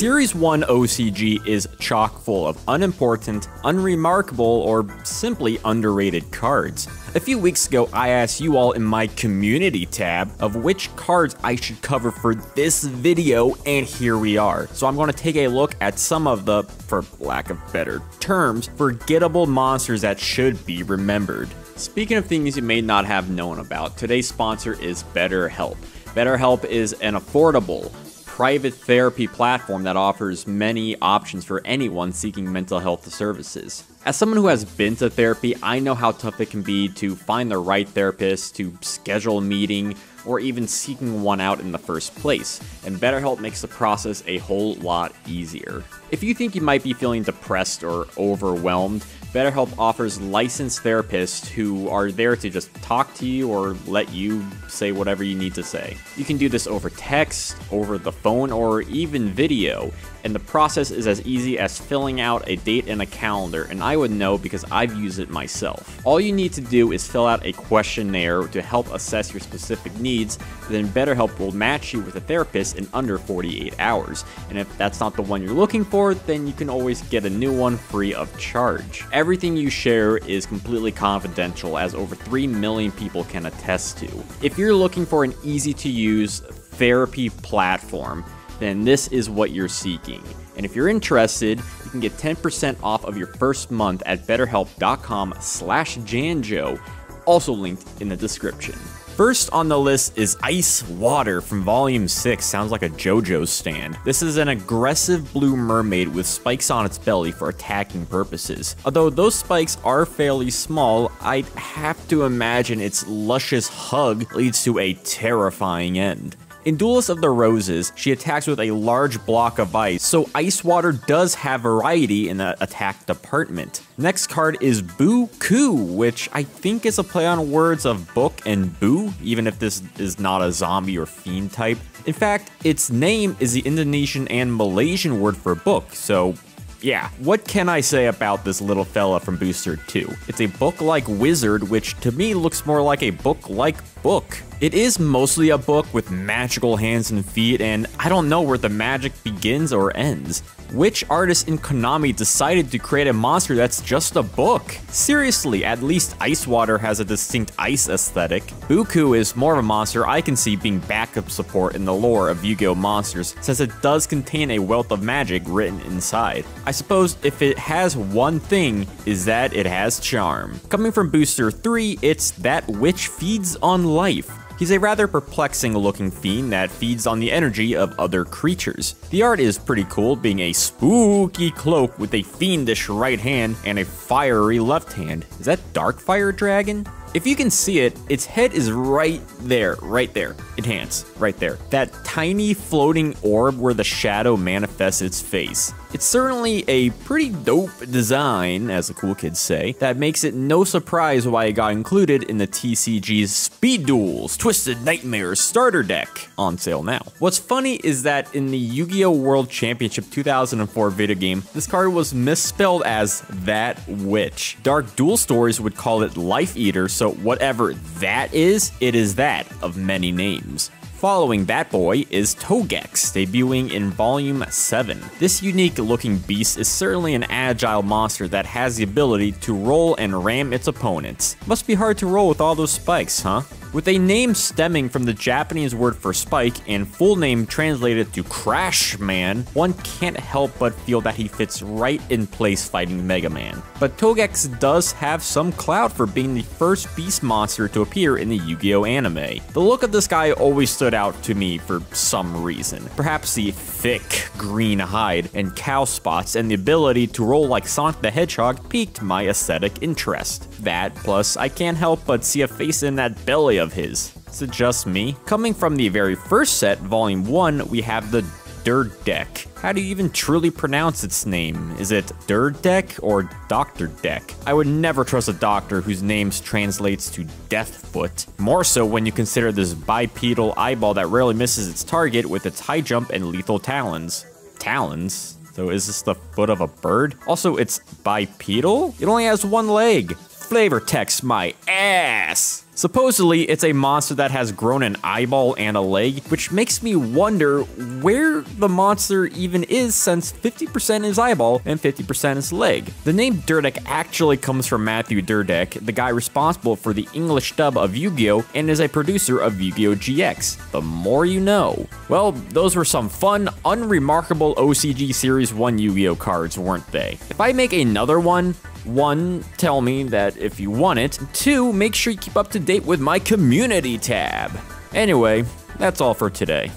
Series 1 OCG is chock full of unimportant, unremarkable, or simply underrated cards. A few weeks ago, I asked you all in my community tab of which cards I should cover for this video, and here we are. So I'm going to take a look at some of the, for lack of better terms, forgettable monsters that should be remembered. Speaking of things you may not have known about, today's sponsor is BetterHelp. BetterHelp is an affordable, private therapy platform that offers many options for anyone seeking mental health services. As someone who has been to therapy, I know how tough it can be to find the right therapist, to schedule a meeting, or even seeking one out in the first place, and BetterHelp makes the process a whole lot easier. If you think you might be feeling depressed or overwhelmed, BetterHelp offers licensed therapists who are there to just talk to you or let you say whatever you need to say. You can do this over text, over the phone, or even video, and the process is as easy as filling out a date in a calendar, and I would know because I've used it myself. All you need to do is fill out a questionnaire to help assess your specific needs, then BetterHelp will match you with a therapist in under 48 hours. And if that's not the one you're looking for, then you can always get a new one free of charge. Everything you share is completely confidential, as over 3 million people can attest to. If you're looking for an easy-to-use therapy platform, then this is what you're seeking. And if you're interested, you can get 10% off of your first month at betterhelp.com/Janjo, also linked in the description. First on the list is Ice Water from Volume 6. Sounds like a JoJo stand. This is an aggressive blue mermaid with spikes on its belly for attacking purposes. Although those spikes are fairly small, I'd have to imagine its luscious hug leads to a terrifying end. In Duelist of the Roses, she attacks with a large block of ice, so Ice Water does have variety in the attack department. Next card is Boo Koo, which I think is a play on words of book and boo, even if this is not a zombie or fiend type. In fact, its name is the Indonesian and Malaysian word for book, so yeah, what can I say about this little fella from Booster 2? It's a book-like wizard, which to me looks more like a book-like book. It is mostly a book with magical hands and feet, and I don't know where the magic begins or ends. Which artist in Konami decided to create a monster that's just a book? Seriously, at least Ice Water has a distinct ice aesthetic. Buku is more of a monster I can see being backup support in the lore of Yu-Gi-Oh! Monsters, since it does contain a wealth of magic written inside. I suppose if it has one thing, is that it has charm. Coming from Booster 3, it's that which feeds on life. He's a rather perplexing looking fiend that feeds on the energy of other creatures. The art is pretty cool, being a spooky cloak with a fiendish right hand and a fiery left hand. Is that Darkfire Dragon? If you can see it, its head is right there. Enhance, right there. That tiny floating orb where the shadow manifests its face. It's certainly a pretty dope design, as the cool kids say, that makes it no surprise why it got included in the TCG's Speed Duels Twisted Nightmares starter deck, on sale now. What's funny is that in the Yu-Gi-Oh! World Championship 2004 video game, this card was misspelled as That Witch. Dark Duel Stories would call it Life Eater, so whatever that is, it is that of many names. Following that boy is Togex, debuting in Volume 7. This unique looking beast is certainly an agile monster that has the ability to roll and ram its opponents. Must be hard to roll with all those spikes, huh? With a name stemming from the Japanese word for spike and full name translated to Crash Man, one can't help but feel that he fits right in place fighting Mega Man. But Togex does have some clout for being the first beast monster to appear in the Yu-Gi-Oh! Anime. The look of this guy always stood out to me for some reason. Perhaps the thick green hide and cow spots and the ability to roll like Sonic the Hedgehog piqued my aesthetic interest. That, plus I can't help but see a face in that belly of his. Is it just me? Coming from the very first set, Volume 1, we have the Dirt Deck. How do you even truly pronounce its name? Is it Dirt Deck or Dr. Deck? I would never trust a doctor whose name translates to Deathfoot. More so when you consider this bipedal eyeball that rarely misses its target with its high jump and lethal talons. Talons? So is this the foot of a bird? Also, it's bipedal? It only has one leg. flavor text my ass. Supposedly, it's a monster that has grown an eyeball and a leg, which makes me wonder where the monster even is since 50% is eyeball and 50% is leg. The name Dyrdek actually comes from Matthew Dyrdek, the guy responsible for the English dub of Yu-Gi-Oh! And is a producer of Yu-Gi-Oh! GX. The more you know. Well, those were some fun, unremarkable OCG Series 1 Yu-Gi-Oh! Cards, weren't they? If I make another one, 1, tell me that if you want it. 2, make sure you keep up to date with my community tab. Anyway, that's all for today.